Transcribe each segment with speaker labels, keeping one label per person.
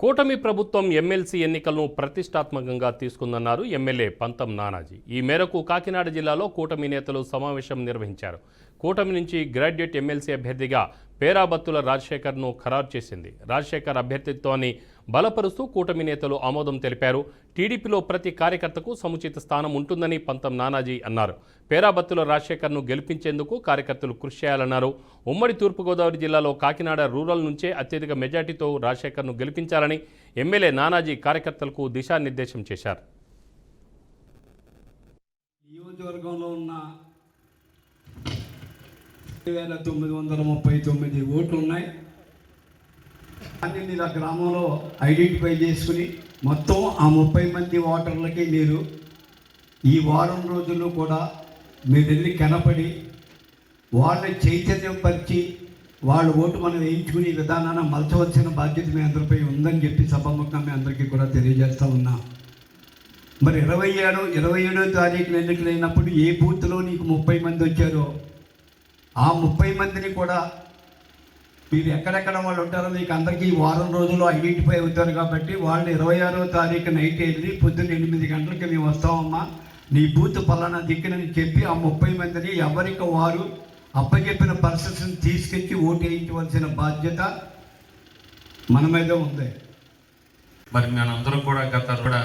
Speaker 1: కూటమి ప్రభుత్వం ఎమ్మెల్సీ ఎన్నికలను ప్రతిష్టాత్మకంగా తీసుకుందన్నారు ఎమ్మెల్యే పంతం నానాజీ. ఈ మేరకు కాకినాడ జిల్లాలో కూటమి నేతలు సమావేశం నిర్వహించారు. కూటమి నుంచి గ్రాడ్యుయేట్ ఎమ్మెల్సీ అభ్యర్థిగా పేరాబత్తుల రాజశేఖర్ను ఖరారు చేసింది. రాజశేఖర్ అభ్యర్థిత్వాన్ని బలపరుస్తూ కూటమి నేతలు ఆమోదం తెలిపారు. టీడీపీలో ప్రతి కార్యకర్తకు సముచిత స్థానం ఉంటుందని పంతం నానాజీ అన్నారు. పేరాబత్తుల రాజశేఖర్ను గెలిపించేందుకు కార్యకర్తలు కృషి చేయాలన్నారు. ఉమ్మడి తూర్పుగోదావరి జిల్లాలో కాకినాడ రూరల్ నుంచే అత్యధిక మెజార్టీతో రాజశేఖర్ను గెలిపించాలని ఎమ్మెల్యే నానాజీ కార్యకర్తలకు దిశానిర్దేశం చేశారు.
Speaker 2: నియోజకవర్గంలో ఉన్న 939 ఓట్లు ఉన్నాయి. కానీ మీరు ఆ గ్రామంలో ఐడెంటిఫై చేసుకుని మొత్తం ఆ 30 మంది ఓటర్లకి మీరు ఈ వారం రోజుల్లో కూడా మీరు వెళ్ళి కనపడి వాళ్ళని చైతన్యపరిచి వాళ్ళ ఓటు మనం వేయించుకునే విధానాన్ని మలచవలసిన బాధ్యత మీ అందరిపై ఉందని చెప్పి సభాముఖంగా మీ అందరికీ కూడా తెలియజేస్తూ ఉన్నా. మరి 27వ తారీఖున ఎన్నికలు అయినప్పుడు ఏ బూత్లో నీకు 30 మంది వచ్చారో ఆ 30 మందిని కూడా మీరు ఎక్కడెక్కడ వాళ్ళు ఉంటారో మీకు అందరికీ వారం రోజుల్లో ఐడెంటిఫై అవుతారు. కాబట్టి వాళ్ళు 26వ తారీఖు నైట్ వెళ్ళి పొద్దున్న 8 గంటలకి మేము వస్తామమ్మా నీ బూత్ పలానా దిక్కునని చెప్పి ఆ 30 మందిని ఎవరికి వారు అప్పచెప్పిన పర్సన్స్ని తీసుకొచ్చి ఓటు వేయించవలసిన బాధ్యత మన మీద ఉంది.
Speaker 3: మరి మనందరం కూడా కూడా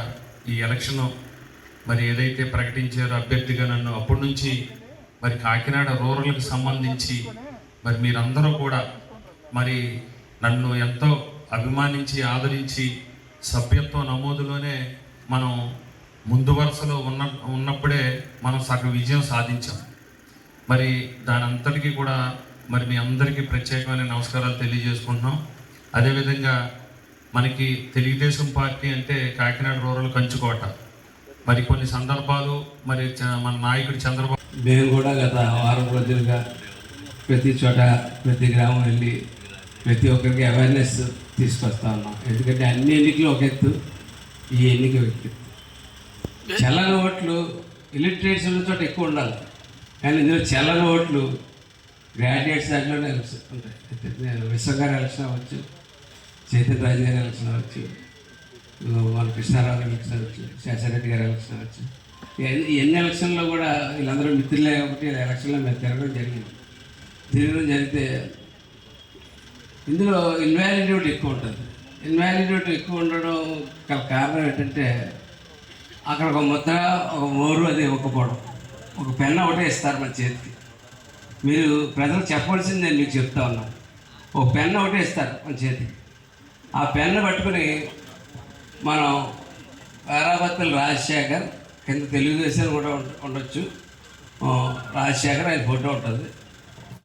Speaker 3: ఈ ఎలక్షన్ మరి ఏదైతే ప్రకటించారో అభ్యర్థిగా నన్ను అప్పటి నుంచి మరి కాకినాడ రూరల్కి సంబంధించి మరి మీరందరూ కూడా మరి నన్ను ఎంతో అభిమానించి ఆదరించి సభ్యత్వ నమోదులోనే మనం ముందు వరుసలో ఉన్నప్పుడే మనం సగం విజయం సాధించాం. మరి దాని అంతటికీ కూడా మరి మీ అందరికీ ప్రత్యేకమైన నమస్కారాలు తెలియజేసుకుంటున్నాం. అదేవిధంగా మనకి తెలుగుదేశం పార్టీ అంటే కాకినాడ రూరల్ కంచుకోట. మరి కొన్ని సందర్భాలు మరి మన నాయకుడు చంద్రబాబు
Speaker 4: మేము కూడా గత వారం రోజులుగా ప్రతి చోట ప్రతి గ్రామం వెళ్ళి ప్రతి ఒక్కరికి అవేర్నెస్ తీసుకొస్తా ఉన్నాం. ఎందుకంటే అన్ని ఎన్నికలు ఒక ఎత్తు, ఈ ఎన్నిక ఒక ఎత్తు. చల్లని ఓట్లు ఇలిటరేట్స్ ఉన్న చోట ఎక్కువ ఉండాలి, కానీ ఇందులో చల్లని ఓట్లు గ్రాడ్యుయేట్స్ దాంట్లోనే ఉంటాయి. విశ్వగారి ఎలక్షన్ అవ్వచ్చు, చైతన్య రాజు గారి ఎలక్షన్ అవ్వచ్చు, మన కృష్ణారావు గారి ఎలక్షన్ అవ్వచ్చు, శేషారెడ్డి గారి ఎలక్షన్ అవ్వచ్చు. ఎన్ని ఎలక్షన్లో కూడా వీళ్ళందరూ మిత్రులే కాబట్టి ఎలక్షన్లో మేము తిరగడం జరిగితే ఇందులో ఇన్వాలిడిటీ ఎక్కువ ఉంటుంది. ఇన్వాలిడిటీ ఎక్కువ ఉండడం కారణం ఏంటంటే అక్కడ ఒక ముద్ర, ఒక మోరు అది ఇవ్వకపోవడం. ఒక పెన్ను ఒకటే ఇస్తారు మన చేతికి. మీరు ప్రజలకు చెప్పవలసింది నేను మీకు చెప్తా ఉన్నాను. ఒక పెన్ను ఒకటే ఇస్తారు మన చేతికి. ఆ పెన్ను పట్టుకుని మనం పేరాబత్తుల రాజశేఖర్ కింద తెలుగుదేశం కూడా ఉండొచ్చు, రాజశేఖర్ ఆయన ఫోటో ఉంటుంది.